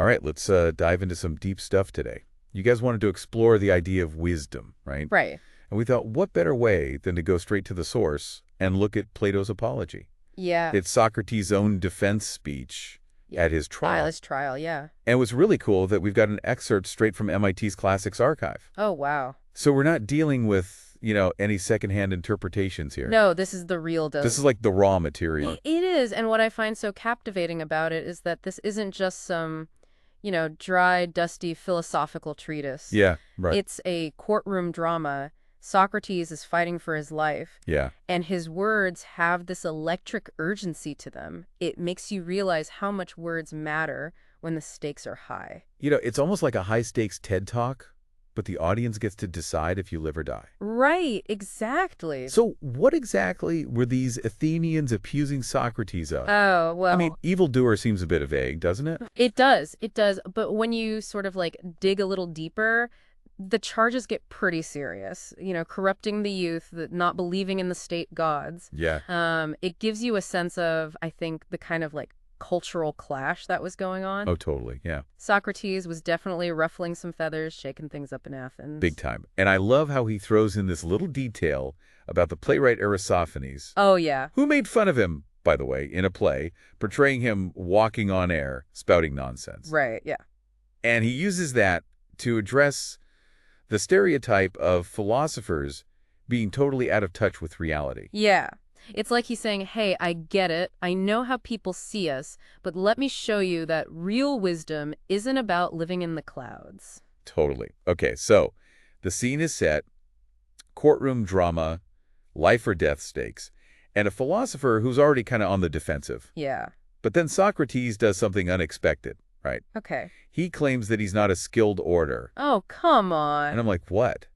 All right, let's dive into some deep stuff today. You guys wanted to explore the idea of wisdom, right? Right. And we thought, what better way than to go straight to the source and look at Plato's Apology? Yeah. It's Socrates' own defense speech at his trial. His trial, yeah. And what's really cool that we've got an excerpt straight from MIT's Classics Archive. Oh, wow. So we're not dealing with, any secondhand interpretations here. No, this is the real deal. This is like the raw material. It is, and what I find so captivating about it is that this isn't just some, dry, dusty philosophical treatise. Yeah, right. It's a courtroom drama. Socrates is fighting for his life. Yeah. And his words have this electric urgency to them. It makes you realize how much words matter when the stakes are high. It's almost like a high-stakes TED Talk, but the audience gets to decide if you live or die. Right, exactly. So what exactly were these Athenians accusing Socrates of? Oh, well. I mean, evildoer seems a bit vague, doesn't it? It does. But when you sort of dig a little deeper, the charges get pretty serious. Corrupting the youth, not believing in the state gods. Yeah. It gives you a sense of, I think, the kind of cultural clash that was going on. Oh, totally. Yeah. Socrates was definitely ruffling some feathers, shaking things up in Athens. Big time. And I love how he throws in this little detail about the playwright Aristophanes. Oh, yeah. Who made fun of him, by the way, in a play, portraying him walking on air, spouting nonsense. Right, yeah. And he uses that to address the stereotype of philosophers being totally out of touch with reality. Yeah. It's like he's saying, hey, I get it. I know how people see us, but let me show you that real wisdom isn't about living in the clouds. Totally. Okay, so the scene is set, courtroom drama, life or death stakes, and a philosopher who's already kind of on the defensive. Yeah. But then Socrates does something unexpected, right? Okay. He claims that he's not a skilled orator. Oh, come on. And I'm like, what?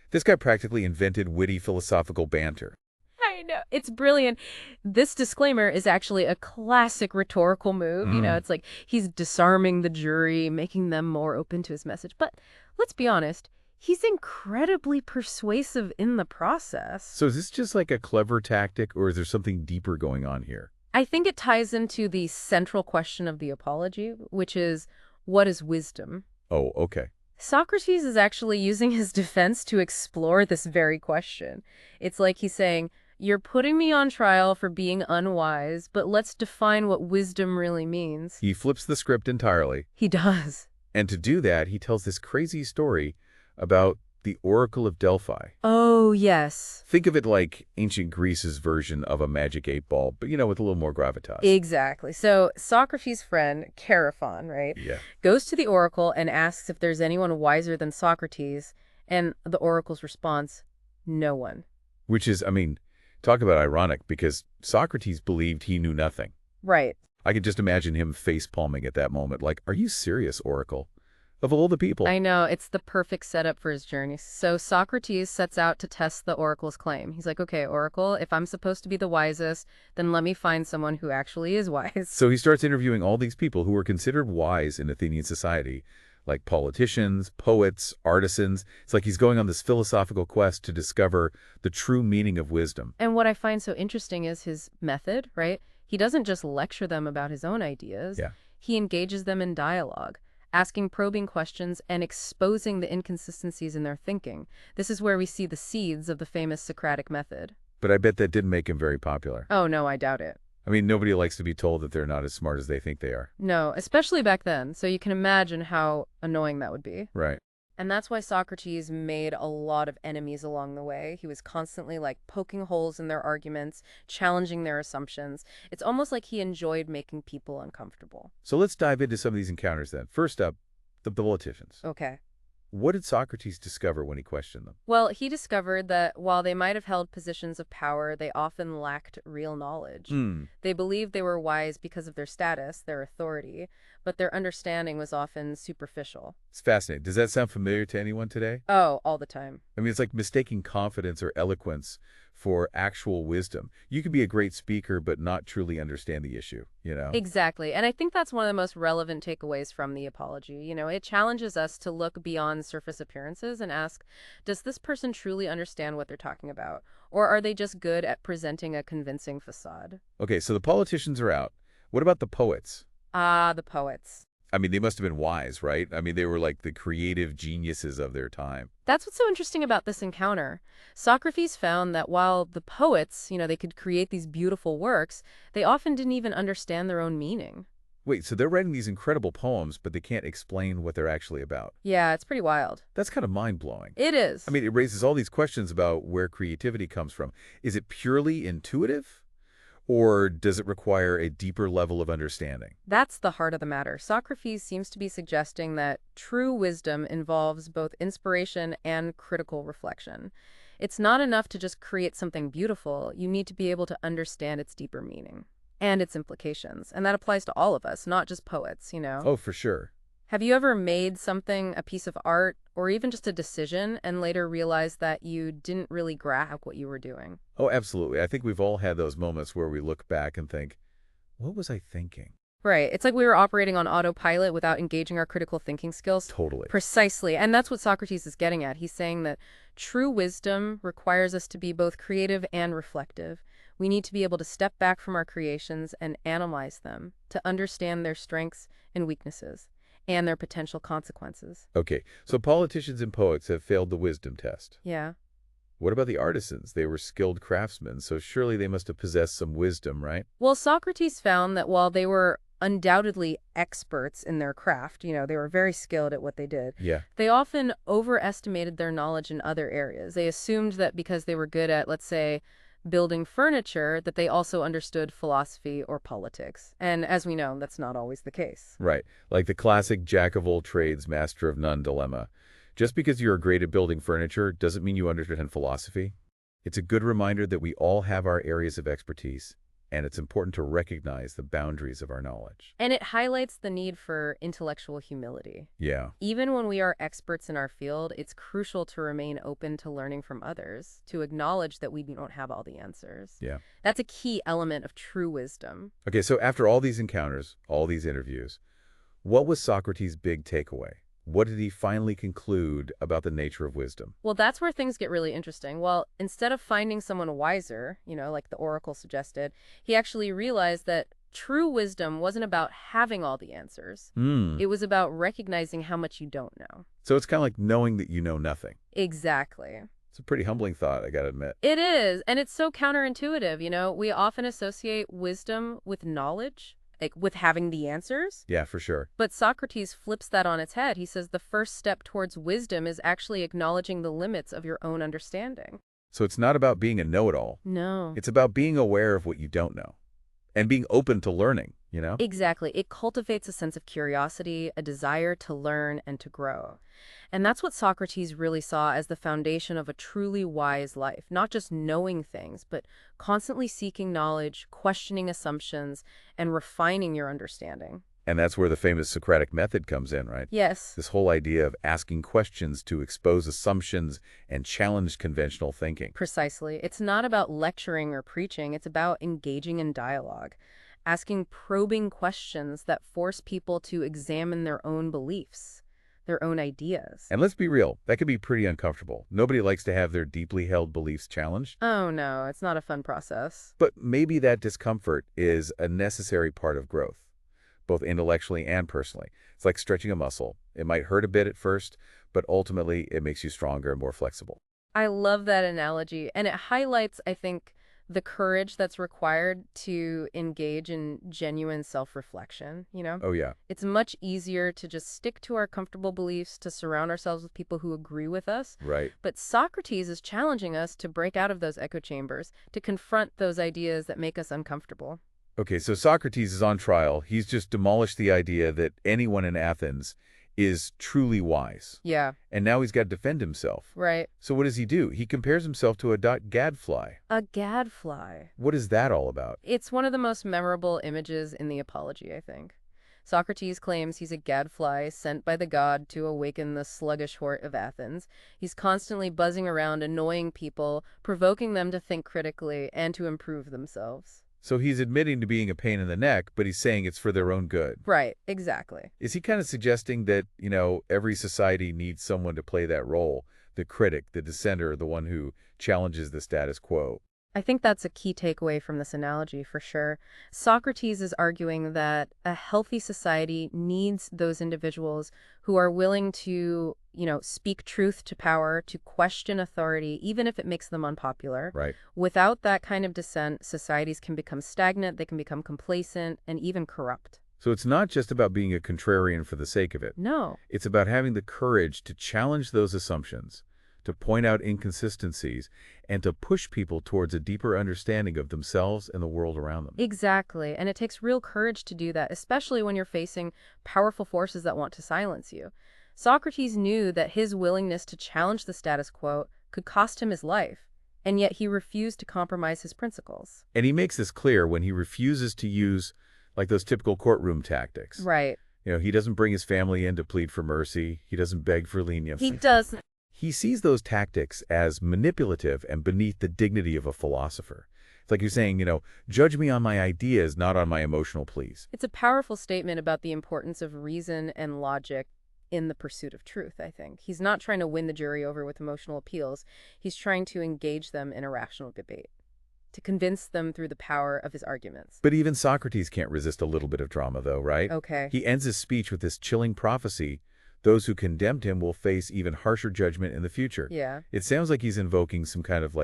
This guy practically invented witty philosophical banter. I know. It's brilliant. This disclaimer is actually a classic rhetorical move. It's like he's disarming the jury, making them more open to his message. But let's be honest, he's incredibly persuasive in the process. So is this just like a clever tactic, or is there something deeper going on here? I think it ties into the central question of the Apology, which is, what is wisdom? Oh, okay. Socrates is actually using his defense to explore this very question. It's like he's saying, you're putting me on trial for being unwise, but let's define what wisdom really means. He flips the script entirely. He does. And to do that, he tells this crazy story about the Oracle of Delphi. Oh, yes. Think of it like ancient Greece's version of a magic 8-ball, but, with a little more gravitas. Exactly. So Socrates' friend, Chaerephon, right, Yeah. goes to the oracle and asks if there's anyone wiser than Socrates, and the oracle's response, no one. Which is, talk about ironic, because Socrates believed he knew nothing. Right. I could just imagine him face-palming at that moment, like, are you serious, Oracle? Of all the people. I know. It's the perfect setup for his journey. So Socrates sets out to test the oracle's claim. He's like, okay, oracle, if I'm supposed to be the wisest, then let me find someone who actually is wise. So he starts interviewing all these people who were considered wise in Athenian society, like politicians, poets, artisans. It's like he's going on this philosophical quest to discover the true meaning of wisdom. And what I find so interesting is his method, right? He doesn't just lecture them about his own ideas. Yeah. He engages them in dialogue, asking probing questions and exposing the inconsistencies in their thinking. This is where we see the seeds of the famous Socratic method. But I bet that didn't make him very popular. Oh, no, I doubt it. Nobody likes to be told that they're not as smart as they think they are. No, especially back then. So you can imagine how annoying that would be. Right. And that's why Socrates made a lot of enemies along the way. He was constantly poking holes in their arguments, challenging their assumptions. It's almost like he enjoyed making people uncomfortable. So let's dive into some of these encounters then. First up, the politicians. Okay. What did Socrates discover when he questioned them? Well, he discovered that while they might have held positions of power, they often lacked real knowledge. They believed they were wise because of their status, their authority, but their understanding was often superficial. It's fascinating. Does that sound familiar to anyone today? Oh, all the time. It's like mistaking confidence or eloquence for actual wisdom. You could be a great speaker, but not truly understand the issue, Exactly. And I think that's one of the most relevant takeaways from the Apology. It challenges us to look beyond surface appearances and ask, does this person truly understand what they're talking about? Or are they just good at presenting a convincing facade? Okay, so the politicians are out. What about the poets? Ah, the poets. I mean, they must have been wise, right? I mean, they were like the creative geniuses of their time. That's what's so interesting about this encounter. Socrates found that while the poets, they could create these beautiful works, they often didn't even understand their own meaning. Wait, so they're writing these incredible poems, but they can't explain what they're actually about. Yeah, it's pretty wild. That's kind of mind-blowing. It is. I mean, it raises all these questions about where creativity comes from. Is it purely intuitive, or does it require a deeper level of understanding? That's the heart of the matter. Socrates seems to be suggesting that true wisdom involves both inspiration and critical reflection. It's not enough to just create something beautiful. You need to be able to understand its deeper meaning and its implications. And that applies to all of us, not just poets. Oh, for sure. Have you ever made something, a piece of art, or even just a decision, and later realized that you didn't really grasp what you were doing? Oh, absolutely. I think we've all had those moments where we look back and think, what was I thinking? Right. It's like we were operating on autopilot without engaging our critical thinking skills. Totally. Precisely. And that's what Socrates is getting at. He's saying that true wisdom requires us to be both creative and reflective. We need to be able to step back from our creations and analyze them to understand their strengths and weaknesses and their potential consequences. Okay, so politicians and poets have failed the wisdom test. Yeah. What about the artisans? They were skilled craftsmen, so surely they must have possessed some wisdom, right? Well, Socrates found that while they were undoubtedly experts in their craft, they were very skilled at what they did, Yeah. they often overestimated their knowledge in other areas. They assumed that because they were good at, let's say, building furniture, that they also understood philosophy or politics. And as we know, that's not always the case. Right. Like the classic jack of all trades, master of none dilemma. Just because you're great at building furniture doesn't mean you understand philosophy. It's a good reminder that we all have our areas of expertise, and it's important to recognize the boundaries of our knowledge. And it highlights the need for intellectual humility. Yeah. Even when we are experts in our field, it's crucial to remain open to learning from others, to acknowledge that we don't have all the answers. Yeah. That's a key element of true wisdom. Okay, so after all these encounters, all these interviews, what was Socrates' big takeaway? What did he finally conclude about the nature of wisdom? Well, that's where things get really interesting. Well, instead of finding someone wiser, like the oracle suggested, he actually realized that true wisdom wasn't about having all the answers. It was about recognizing how much you don't know. So it's kind of like knowing that you know nothing. Exactly. It's a pretty humbling thought, I gotta admit. It is, and it's so counterintuitive. We often associate wisdom with knowledge, like with having the answers. Yeah, for sure. But Socrates flips that on its head. He says the first step towards wisdom is actually acknowledging the limits of your own understanding. So it's not about being a know-it-all. No. It's about being aware of what you don't know and being open to learning. Exactly. It cultivates a sense of curiosity, a desire to learn and to grow. And that's what Socrates really saw as the foundation of a truly wise life, not just knowing things, but constantly seeking knowledge, questioning assumptions, and refining your understanding. And that's where the famous Socratic method comes in, right? Yes. This whole idea of asking questions to expose assumptions and challenge conventional thinking. Precisely. It's not about lecturing or preaching. It's about engaging in dialogue, asking probing questions that force people to examine their own beliefs, their own ideas. And let's be real, that can be pretty uncomfortable. Nobody likes to have their deeply held beliefs challenged. Oh, no, it's not a fun process. But maybe that discomfort is a necessary part of growth, both intellectually and personally. It's like stretching a muscle. It might hurt a bit at first, but ultimately it makes you stronger and more flexible. I love that analogy, and it highlights, I think, the courage that's required to engage in genuine self-reflection. Oh, yeah. It's much easier to just stick to our comfortable beliefs, to surround ourselves with people who agree with us. Right. But Socrates is challenging us to break out of those echo chambers, to confront those ideas that make us uncomfortable. Okay, so Socrates is on trial. He's just demolished the idea that anyone in Athens is truly wise. Yeah. And now he's got to defend himself. Right. So what does he do? He compares himself to a gadfly. A gadfly. What is that all about? It's one of the most memorable images in the Apology, I think. Socrates claims he's a gadfly sent by the god to awaken the sluggish hort of Athens. He's constantly buzzing around, annoying people, provoking them to think critically and to improve themselves. So he's admitting to being a pain in the neck, but he's saying it's for their own good. Right, exactly. Is he kind of suggesting that, every society needs someone to play that role? The critic, the dissenter, the one who challenges the status quo? I think that's a key takeaway from this analogy for sure. Socrates is arguing that a healthy society needs those individuals who are willing to, speak truth to power, to question authority, even if it makes them unpopular. Right. Without that kind of dissent, societies can become stagnant, they can become complacent, and even corrupt. So it's not just about being a contrarian for the sake of it. No. It's about having the courage to challenge those assumptions, to point out inconsistencies, and to push people towards a deeper understanding of themselves and the world around them. Exactly. And it takes real courage to do that, especially when you're facing powerful forces that want to silence you. Socrates knew that his willingness to challenge the status quo could cost him his life, and yet he refused to compromise his principles. And he makes this clear when he refuses to use, like, those typical courtroom tactics. Right. He doesn't bring his family in to plead for mercy. He doesn't beg for leniency. He does. He sees those tactics as manipulative and beneath the dignity of a philosopher. It's like you're saying, judge me on my ideas, not on my emotional pleas. It's a powerful statement about the importance of reason and logic in the pursuit of truth, I think. He's not trying to win the jury over with emotional appeals. He's trying to engage them in a rational debate, to convince them through the power of his arguments. But even Socrates can't resist a little bit of drama, though, right? Okay. He ends his speech with this chilling prophecy: those who condemned him will face even harsher judgment in the future. Yeah. It sounds like he's invoking some kind of,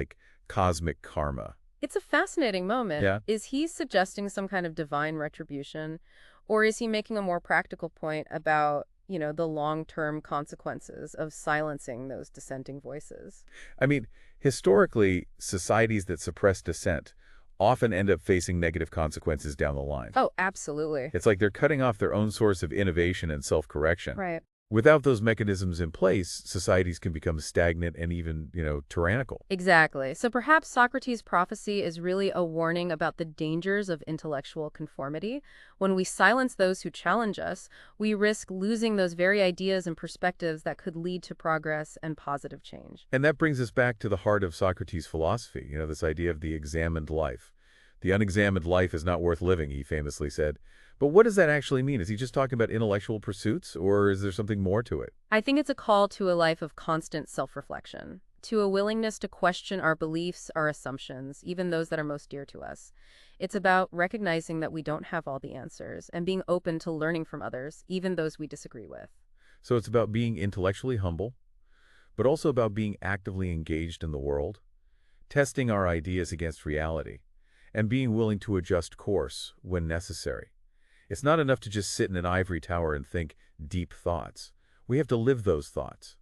cosmic karma. It's a fascinating moment. Yeah. Is he suggesting some kind of divine retribution, or is he making a more practical point about, the long-term consequences of silencing those dissenting voices? I mean, historically, societies that suppress dissent often end up facing negative consequences down the line. Oh, absolutely. It's like they're cutting off their own source of innovation and self-correction. Right. Without those mechanisms in place, societies can become stagnant and even, tyrannical. Exactly. So perhaps Socrates' prophecy is really a warning about the dangers of intellectual conformity. When we silence those who challenge us, we risk losing those very ideas and perspectives that could lead to progress and positive change. And that brings us back to the heart of Socrates' philosophy, this idea of the examined life. The unexamined life is not worth living, he famously said. But what does that actually mean? Is he just talking about intellectual pursuits, or is there something more to it? I think it's a call to a life of constant self-reflection, to a willingness to question our beliefs, our assumptions, even those that are most dear to us. It's about recognizing that we don't have all the answers and being open to learning from others, even those we disagree with. So it's about being intellectually humble, but also about being actively engaged in the world, testing our ideas against reality, and being willing to adjust course when necessary. It's not enough to just sit in an ivory tower and think deep thoughts. We have to live those thoughts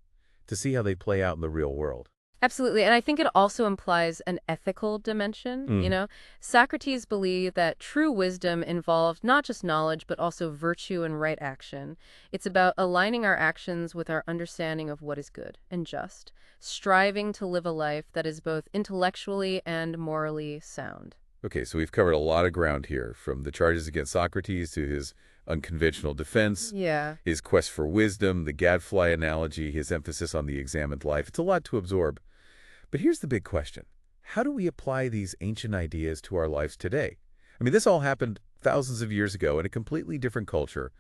to see how they play out in the real world. Absolutely. And I think it also implies an ethical dimension. Socrates believed that true wisdom involved not just knowledge, but also virtue and right action. It's about aligning our actions with our understanding of what is good and just, striving to live a life that is both intellectually and morally sound. Okay, so we've covered a lot of ground here, from the charges against Socrates to his unconventional defense, Yeah. his quest for wisdom, the gadfly analogy, his emphasis on the examined life. It's a lot to absorb. But here's the big question. How do we apply these ancient ideas to our lives today? I mean, this all happened thousands of years ago in a completely different culture.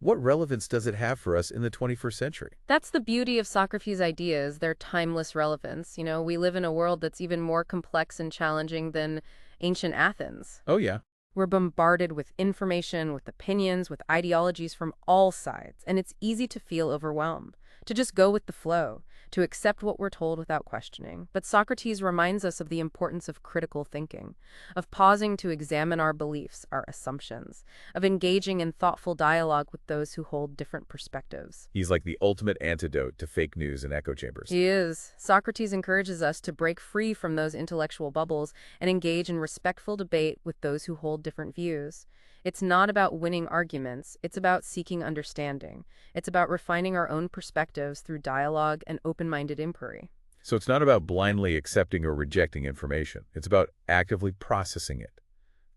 What relevance does it have for us in the 21st century? That's the beauty of Socrates' ideas, their timeless relevance. We live in a world that's even more complex and challenging than ancient Athens. Oh, yeah. We're bombarded with information, with opinions, with ideologies from all sides, and it's easy to feel overwhelmed, to just go with the flow, to accept what we're told without questioning. But Socrates reminds us of the importance of critical thinking, of pausing to examine our beliefs, our assumptions, of engaging in thoughtful dialogue with those who hold different perspectives. He's like the ultimate antidote to fake news and echo chambers. He is. Socrates encourages us to break free from those intellectual bubbles and engage in respectful debate with those who hold different views. It's not about winning arguments, it's about seeking understanding. It's about refining our own perspectives through dialogue and open-minded inquiry. So it's not about blindly accepting or rejecting information. It's about actively processing it,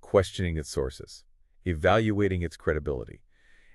questioning its sources, evaluating its credibility,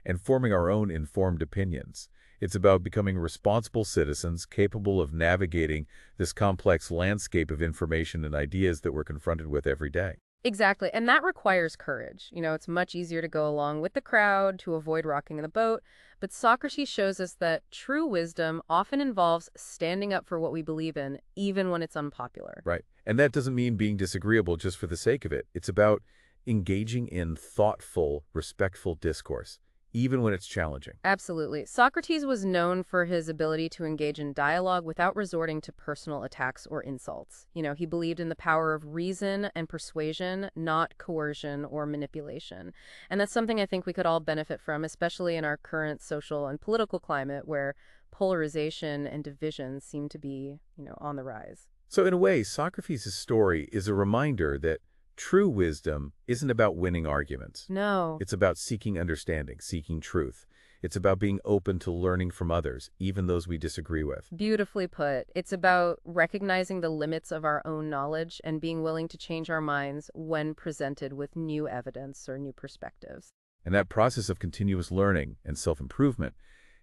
and forming our own informed opinions. It's about becoming responsible citizens capable of navigating this complex landscape of information and ideas that we're confronted with every day. Exactly. And that requires courage. It's much easier to go along with the crowd to avoid rocking the boat. But Socrates shows us that true wisdom often involves standing up for what we believe in, even when it's unpopular. Right. And that doesn't mean being disagreeable just for the sake of it. It's about engaging in thoughtful, respectful discourse, even when it's challenging. Absolutely. Socrates was known for his ability to engage in dialogue without resorting to personal attacks or insults. He believed in the power of reason and persuasion, not coercion or manipulation. And that's something I think we could all benefit from, especially in our current social and political climate where polarization and division seem to be, on the rise. So in a way, Socrates' story is a reminder that true wisdom isn't about winning arguments. No. It's about seeking understanding, seeking truth. It's about being open to learning from others, even those we disagree with. Beautifully put. It's about recognizing the limits of our own knowledge and being willing to change our minds when presented with new evidence or new perspectives. And that process of continuous learning and self-improvement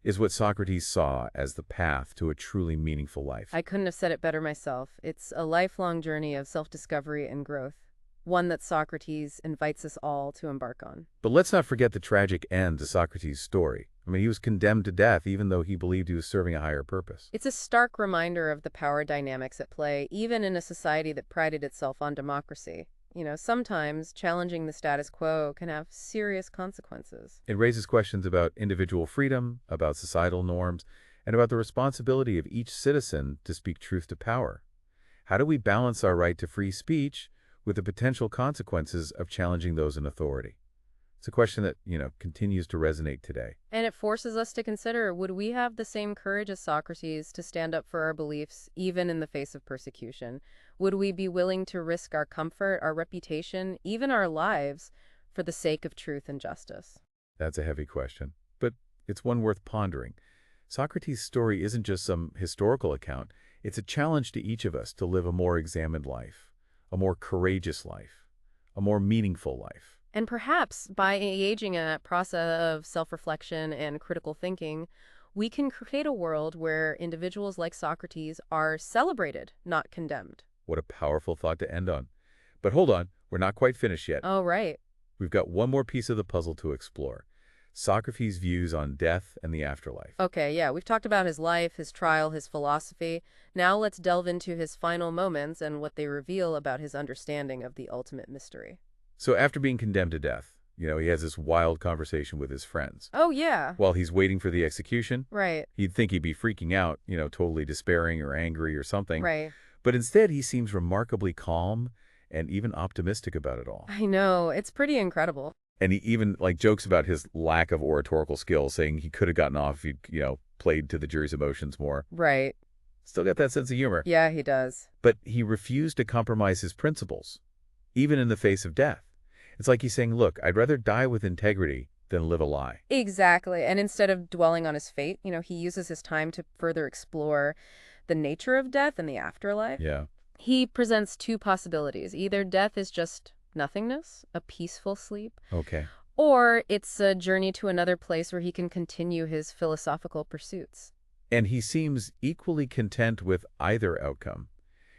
is what Socrates saw as the path to a truly meaningful life. I couldn't have said it better myself. It's a lifelong journey of self-discovery and growth, one that Socrates invites us all to embark on. But let's not forget the tragic end to Socrates' story. I mean, he was condemned to death even though he believed he was serving a higher purpose. It's a stark reminder of the power dynamics at play, even in a society that prided itself on democracy. Sometimes challenging the status quo can have serious consequences. It raises questions about individual freedom, about societal norms, and about the responsibility of each citizen to speak truth to power. How do we balance our right to free speech with the potential consequences of challenging those in authority? It's a question that, continues to resonate today. And it forces us to consider, would we have the same courage as Socrates to stand up for our beliefs, even in the face of persecution? Would we be willing to risk our comfort, our reputation, even our lives, for the sake of truth and justice? That's a heavy question, but it's one worth pondering. Socrates' story isn't just some historical account. It's a challenge to each of us to live a more examined life, a more courageous life, a more meaningful life. And perhaps by engaging in that process of self-reflection and critical thinking, we can create a world where individuals like Socrates are celebrated, not condemned. What a powerful thought to end on. But hold on, we're not quite finished yet. Oh, right. We've got one more piece of the puzzle to explore. Socrates' views on death and the afterlife. Okay, yeah, we've talked about his life, his trial, his philosophy. Now let's delve into his final moments and what they reveal about his understanding of the ultimate mystery. So after being condemned to death, he has this wild conversation with his friends. Oh, yeah. While he's waiting for the execution, Right. you'd think he'd be freaking out, totally despairing or angry or something. Right. But instead, he seems remarkably calm and even optimistic about it all. I know. It's pretty incredible. And he even jokes about his lack of oratorical skills, saying he could have gotten off if he'd, played to the jury's emotions more. Right. Still got that sense of humor. Yeah, he does. But he refused to compromise his principles, even in the face of death. It's like he's saying, look, I'd rather die with integrity than live a lie. Exactly. And instead of dwelling on his fate, he uses his time to further explore the nature of death and the afterlife. Yeah. He presents two possibilities. Either death is just nothingness, a peaceful sleep, Okay. or it's a journey to another place where he can continue his philosophical pursuits. And he seems equally content with either outcome.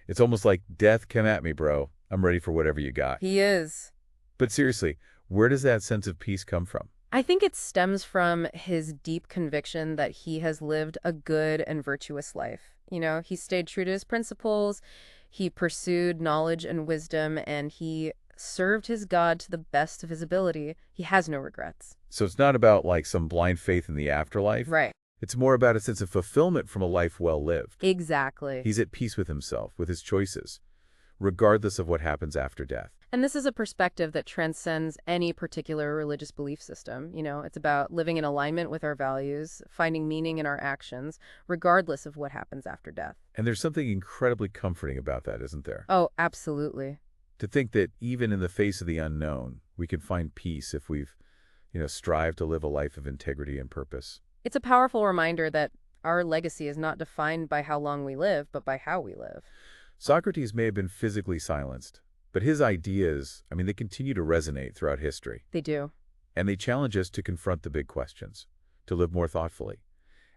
It's almost like, death, come at me, bro. I'm ready for whatever you got. He is. But seriously, where does that sense of peace come from? I think it stems from his deep conviction that he has lived a good and virtuous life. He stayed true to his principles, he pursued knowledge and wisdom, and he served his God to the best of his ability. He has no regrets. So it's not about some blind faith in the afterlife. Right. It's more about a sense of fulfillment from a life well lived. Exactly. He's at peace with himself, with his choices, regardless of what happens after death. And this is a perspective that transcends any particular religious belief system. It's about living in alignment with our values, finding meaning in our actions, regardless of what happens after death. And there's something incredibly comforting about that, isn't there? Oh, absolutely. To think that even in the face of the unknown, we can find peace if we've, strived to live a life of integrity and purpose. It's a powerful reminder that our legacy is not defined by how long we live, but by how we live. Socrates may have been physically silenced, but his ideas, they continue to resonate throughout history. They do. And they challenge us to confront the big questions, to live more thoughtfully,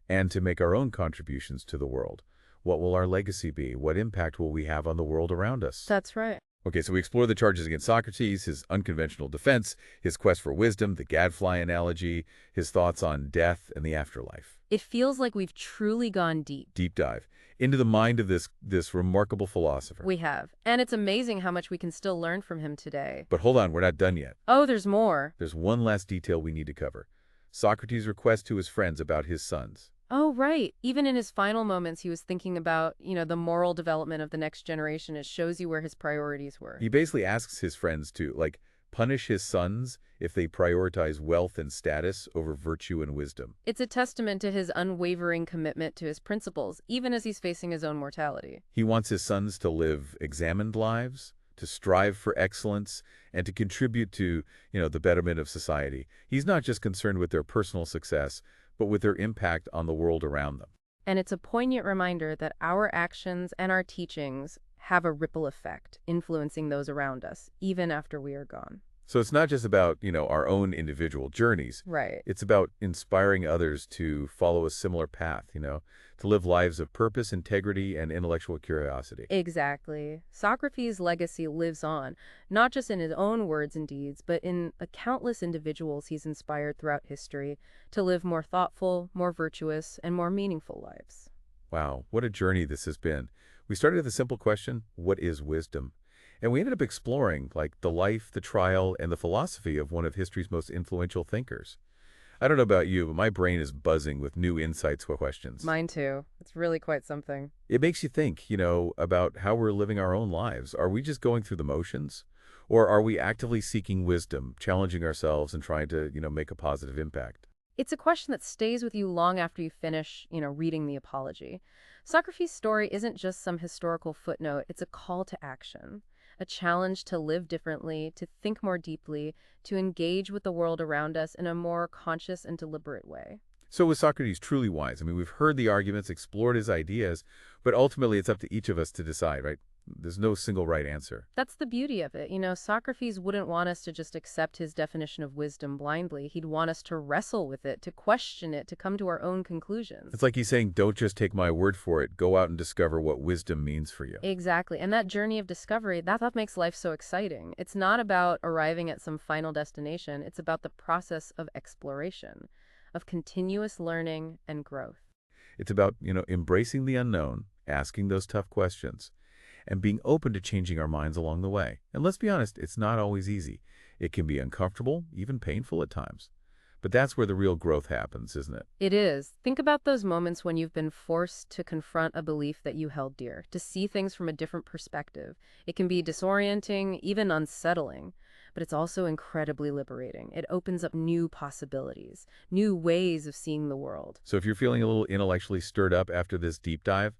and to make our own contributions to the world. What will our legacy be? What impact will we have on the world around us? That's right. Okay, so we explore the charges against Socrates, his unconventional defense, his quest for wisdom, the gadfly analogy, his thoughts on death and the afterlife. It feels like we've truly gone deep. Deep dive into the mind of this remarkable philosopher. We have. And it's amazing how much we can still learn from him today. But hold on, we're not done yet. Oh, there's more. There's one last detail we need to cover. Socrates' request to his friends about his sons. Oh, right. Even in his final moments, he was thinking about, the moral development of the next generation. It shows you where his priorities were. He basically asks his friends to, like, punish his sons if they prioritize wealth and status over virtue and wisdom. It's a testament to his unwavering commitment to his principles, even as he's facing his own mortality. He wants his sons to live examined lives, to strive for excellence, and to contribute to, the betterment of society. He's not just concerned with their personal success, but with their impact on the world around them. And it's a poignant reminder that our actions and our teachings have a ripple effect, influencing those around us, even after we are gone. So it's not just about, our own individual journeys. Right. It's about inspiring others to follow a similar path, to live lives of purpose, integrity, and intellectual curiosity. Exactly. Socrates' legacy lives on, not just in his own words and deeds, but in the countless individuals he's inspired throughout history to live more thoughtful, more virtuous, and more meaningful lives. Wow, what a journey this has been. We started with a simple question, what is wisdom? And we ended up exploring, the life, the trial, and the philosophy of one of history's most influential thinkers. I don't know about you, but my brain is buzzing with new insights or questions. Mine too. It's really quite something. It makes you think, about how we're living our own lives. Are we just going through the motions? Or are we actively seeking wisdom, challenging ourselves and trying to, make a positive impact? It's a question that stays with you long after you finish, reading the Apology. Socrates' story isn't just some historical footnote, it's a call to action. A challenge to live differently, to think more deeply, to engage with the world around us in a more conscious and deliberate way. So was Socrates truly wise? I mean, we've heard the arguments, explored his ideas, but ultimately it's up to each of us to decide, right? There's no single right answer. That's the beauty of it. Socrates wouldn't want us to just accept his definition of wisdom blindly. He'd want us to wrestle with it, to question it, to come to our own conclusions. It's like he's saying, don't just take my word for it. Go out and discover what wisdom means for you. Exactly. And that journey of discovery, that makes life so exciting. It's not about arriving at some final destination. It's about the process of exploration, of continuous learning and growth. It's about, embracing the unknown, asking those tough questions, and being open to changing our minds along the way. And let's be honest, it's not always easy. It can be uncomfortable, even painful at times. But that's where the real growth happens, isn't it? It is. Think about those moments when you've been forced to confront a belief that you held dear, to see things from a different perspective. It can be disorienting, even unsettling, but it's also incredibly liberating. It opens up new possibilities, new ways of seeing the world. So if you're feeling a little intellectually stirred up after this deep dive,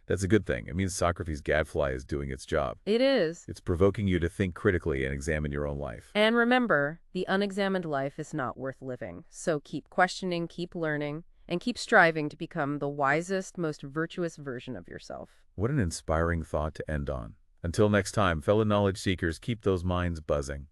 that's a good thing. It means Socrates' gadfly is doing its job. It is. It's provoking you to think critically and examine your own life. And remember, the unexamined life is not worth living. So keep questioning, keep learning, and keep striving to become the wisest, most virtuous version of yourself. What an inspiring thought to end on. Until next time, fellow knowledge seekers, keep those minds buzzing.